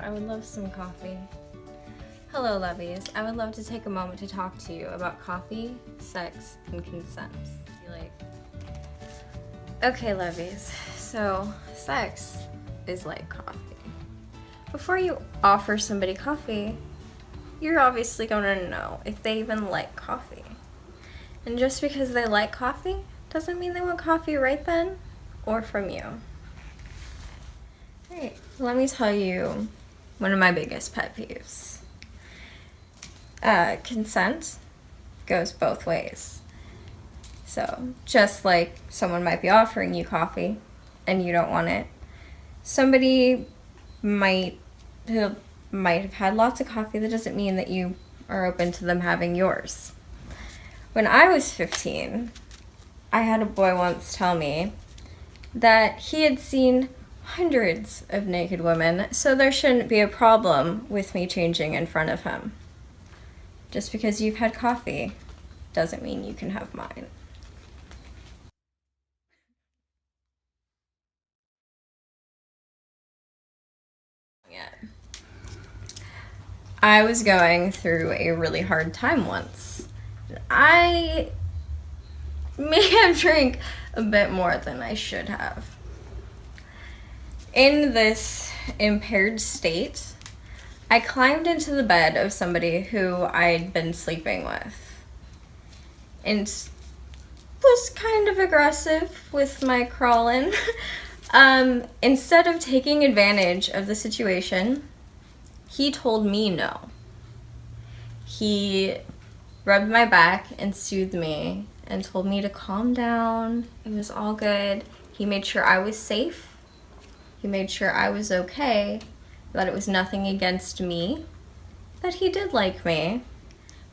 I would love some coffee. Hello, lovies. I would love to take a moment to talk to you about coffee, sex, and consent. Okay, lovies. So, sex is like coffee. Before you offer somebody coffee, you're obviously gonna know if they even like coffee. And just because they like coffee doesn't mean they want coffee right then or from you. Alright, let me tell you one of my biggest pet peeves. Consent goes both ways. So, just like someone might be offering you coffee and you don't want it, somebody might have had lots of coffee. That doesn't mean that you are open to them having yours. When I was 15, I had a boy once tell me that he had seen hundreds of naked women, so there shouldn't be a problem with me changing in front of him. Just because you've had coffee doesn't mean you can have mine. Yeah. I was going through a really hard time once. I may have drank a bit more than I should have. In this impaired state, I climbed into the bed of somebody who I'd been sleeping with and was kind of aggressive with my crawling. Instead of taking advantage of the situation, he told me no. He rubbed my back and soothed me and told me to calm down. It was all good. He made sure I was safe. He made sure I was okay, that it was nothing against me, that he did like me,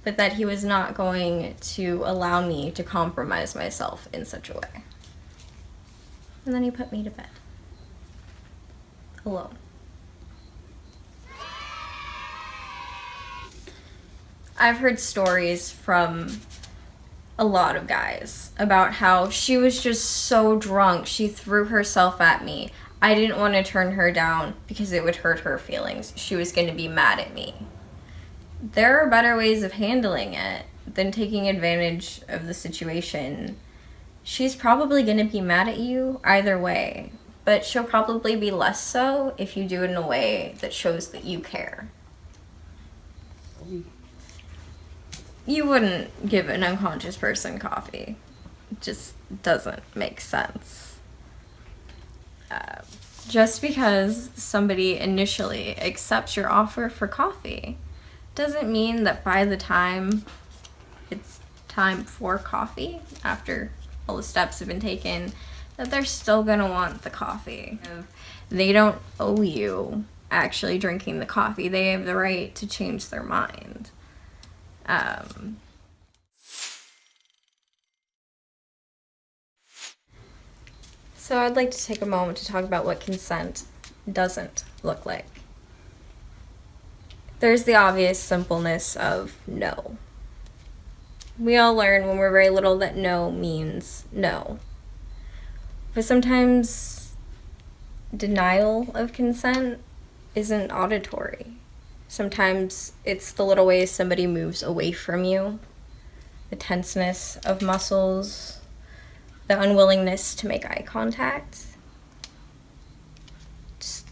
but that he was not going to allow me to compromise myself in such a way. And then he put me to bed. Alone. I've heard stories from a lot of guys about how she was just so drunk, she threw herself at me. I didn't want to turn her down because it would hurt her feelings. She was going to be mad at me. There are better ways of handling it than taking advantage of the situation. She's probably going to be mad at you either way, but she'll probably be less so if you do it in a way that shows that you care. You wouldn't give an unconscious person coffee. It just doesn't make sense. Just because somebody initially accepts your offer for coffee doesn't mean that by the time it's time for coffee, after all the steps have been taken, that they're still gonna want the coffee. They don't owe you actually drinking the coffee. They have the right to change their mind. So I'd like to take a moment to talk about what consent doesn't look like. There's the obvious simpleness of no. We all learn when we're very little that no means no. But sometimes denial of consent isn't auditory. Sometimes it's the little ways somebody moves away from you, the tenseness of muscles, the unwillingness to make eye contact, just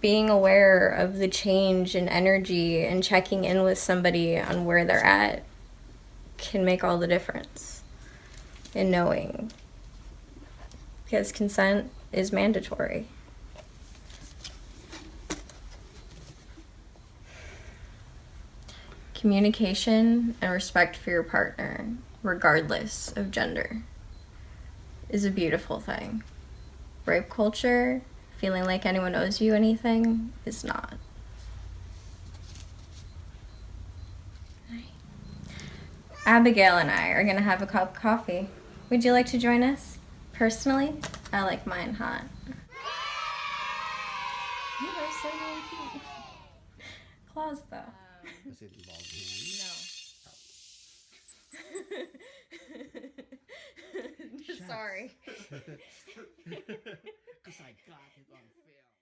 being aware of the change in energy and checking in with somebody on where they're at can make all the difference in knowing, because consent is mandatory. Communication and respect for your partner, regardless of gender, is a beautiful thing. Rape culture, feeling like anyone owes you anything, is not. Abigail and I are gonna have a cup of coffee. Would you like to join us? Personally, I like mine hot. You are so really cute. Claws, though. Does it involve hands? No. Sorry. Because I got it on film.